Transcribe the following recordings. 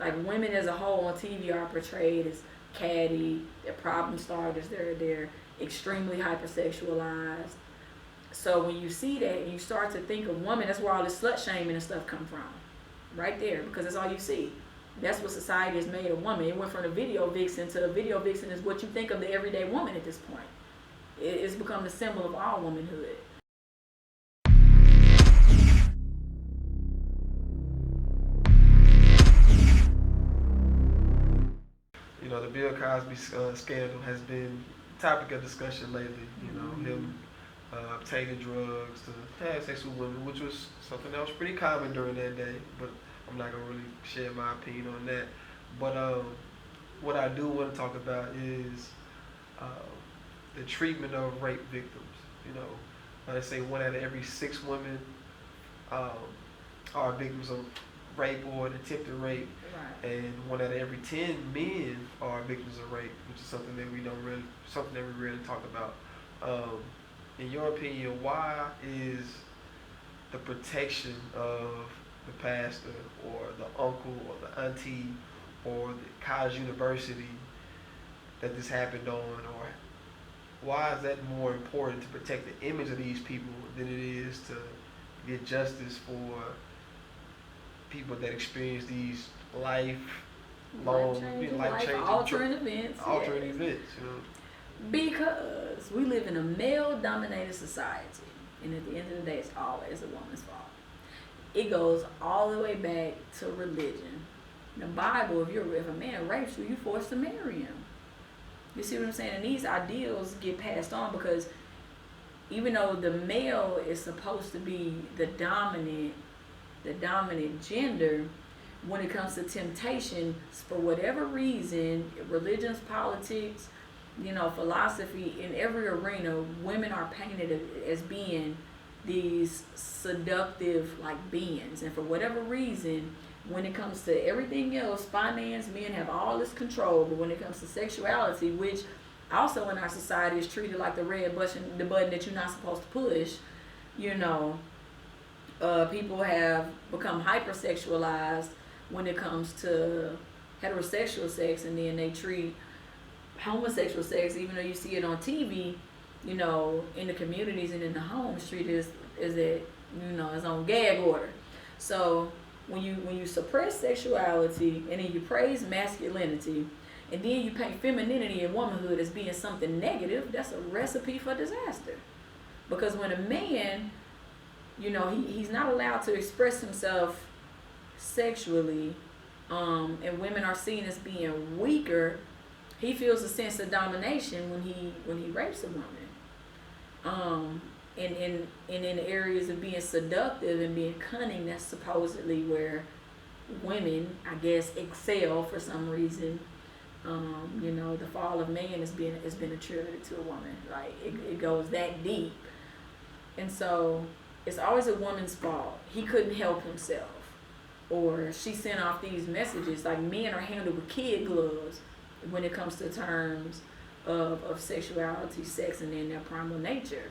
Like women as a whole on TV are portrayed as catty, they're problem starters, they're extremely hypersexualized. So when you see that and you start to think of women, that's where all this slut shaming and stuff come from. Right there, because that's all you see. That's what society has made a woman. It went from the video vixen to the video vixen is what you think of the everyday woman at this point. It's become the symbol of all womanhood. You know, the Bill Cosby scandal has been topic of discussion lately. You know, him obtaining drugs to have sex with women, which was something that was pretty common during that day. But I'm not gonna really share my opinion on that. But what I do want to talk about is uh, the treatment of rape victims. You know, they say 1 out of every 6 women um, are victims of rape or attempted rape, Right. and 1 out of every 10 men are victims of rape, which is something that we rarely talk about. In your opinion, why is the protection of the pastor or the uncle or the auntie or the college university that this happened on, or why is that more important to protect the image of these people than it is to get justice for people that experience these life-changing, altering events. altering events, you know? Because we live in a male-dominated society, and at the end of the day, it's always a woman's fault. It goes all the way back to religion. The Bible, if a man rapes you, you're forced to marry him. You see what I'm saying? And these ideals get passed on because even though the male is supposed to be the dominant gender, when it comes to temptation, for whatever reason, religions, politics, philosophy, in every arena, women are painted as being these seductive beings. And for whatever reason, when it comes to everything else, finance, men have all this control. But when it comes to sexuality, which also in our society is treated like the red button, the button that you're not supposed to push, people have become hypersexualized when it comes to heterosexual sex, and then they treat homosexual sex, even though you see it on TV, in the communities and in the homes, treated as its own gag order. So when you suppress sexuality and then you praise masculinity, and then you paint femininity and womanhood as being something negative, that's a recipe for disaster. Because when a man, he's not allowed to express himself sexually, and women are seen as being weaker, he feels a sense of domination when he rapes a woman. And in the areas of being seductive and being cunning, that's supposedly where women, I guess, excel for some reason. The fall of man has been attributed to a woman. Like it goes that deep. And so it's always a woman's fault. He couldn't help himself. Or she sent off these messages. Like men are handled with kid gloves when it comes to terms of sexuality, sex, and then their primal nature.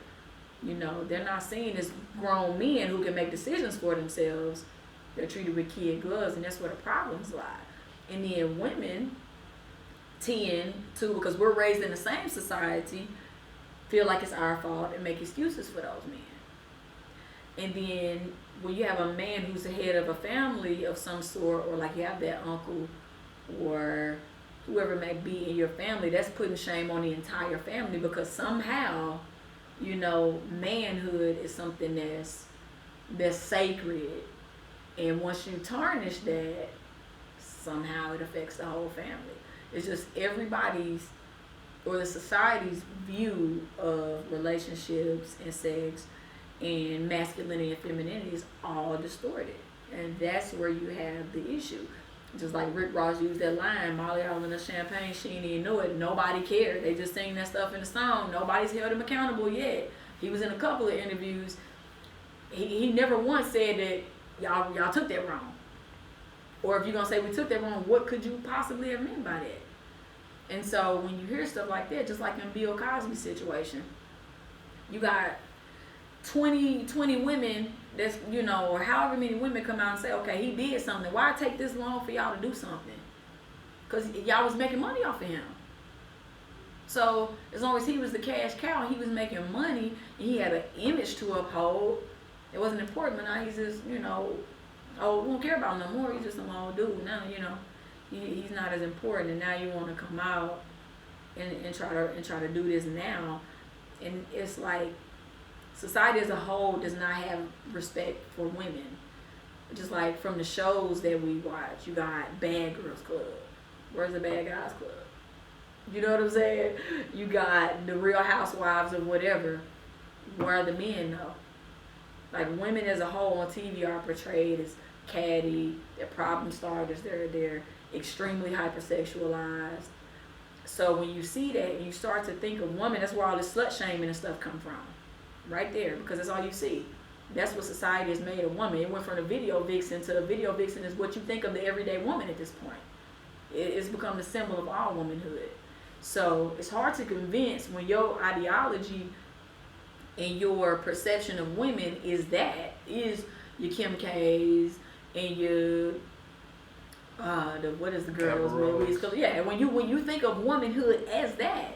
They're not seen as grown men who can make decisions for themselves. They're treated with kid gloves, and that's where the problems lie. And then women tend to, because we're raised in the same society, feel like it's our fault and make excuses for those men. And then when you have a man who's the head of a family of some sort, or like you have that uncle or whoever may be in your family, that's putting shame on the entire family, because somehow, manhood is something that's sacred. And once you tarnish that, somehow it affects the whole family. It's just everybody's, or the society's view of relationships and sex and masculinity and femininity is all distorted. And that's where you have the issue. Just like Rick Ross used that line, Molly all in the champagne, she didn't even know it. Nobody cared. They just sing that stuff in the song. Nobody's held him accountable yet. He was in a couple of interviews. He never once said that y'all took that wrong. Or if you're going to say we took that wrong, what could you possibly have meant by that? And so when you hear stuff like that, just like in Bill Cosby's situation, you got 20 women that's, or however many women come out and say, okay, he did something. Why take this long for y'all to do something? Because y'all was making money off of him. So as long as he was the cash cow, he was making money, and he had an image to uphold. It wasn't important, but now he's just, we won't care about him no more. He's just some old dude now, he's not as important, and now you want to come out and try to do this now, and it's like society as a whole does not have respect for women. Just like from the shows that we watch, you got Bad Girls Club. Where's the Bad Guys Club? You know what I'm saying? You got the Real Housewives of whatever. Where are the men though? Like women as a whole on TV are portrayed as catty, they're problem starters, they're extremely hypersexualized. So when you see that and you start to think of women, that's where all this slut shaming and stuff come from. Right there, because that's all you see. That's what society has made a woman. It went from a video vixen to a video vixen is what you think of the everyday woman at this point. It's become the symbol of all womanhood. So it's hard to convince when your ideology and your perception of women is your Kim K's and your what is the girl's movies? Yeah, when you think of womanhood as that,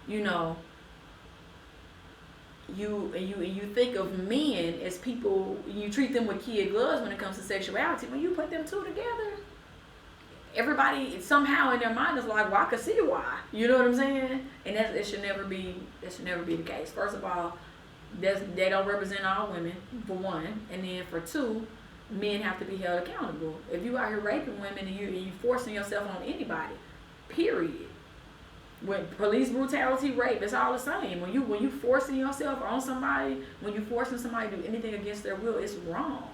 you think of men as people, you treat them with kid gloves when it comes to sexuality. When you put them two together, everybody somehow in their mind is like, well, I can see why. You know what I'm saying? And that should never be the case. First of all, they don't represent all women, for one, and then for two, men have to be held accountable. If you out here raping women and you forcing yourself on anybody, period. When police brutality, rape, it's all the same. When you forcing yourself on somebody, when you forcing somebody to do anything against their will, it's wrong.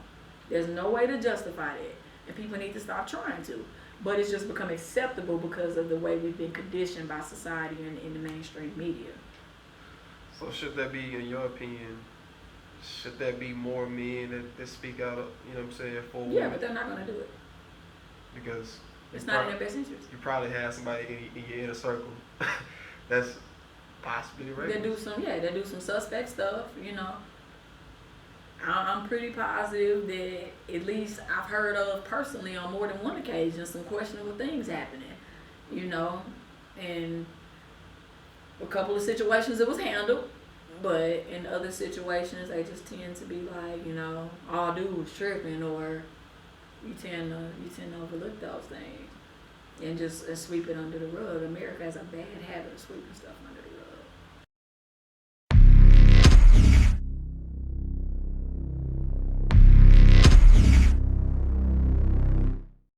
There's no way to justify that, and people need to stop trying to. But it's just become acceptable because of the way we've been conditioned by society and in the mainstream media. So should that be, in your opinion, should there be more men that speak out, you know what I'm saying, for women? Yeah, but they're not going to do it. Because it's not in their best interest. You probably have somebody in your inner circle that's possibly racist. They do some suspect stuff, I'm pretty positive that at least I've heard of personally on more than one occasion some questionable things happening, and a couple of situations it was handled, but in other situations they just tend to be like, all dudes tripping, or you tend to overlook those things and just sweep it under the rug. America has a bad habit of sweeping stuff under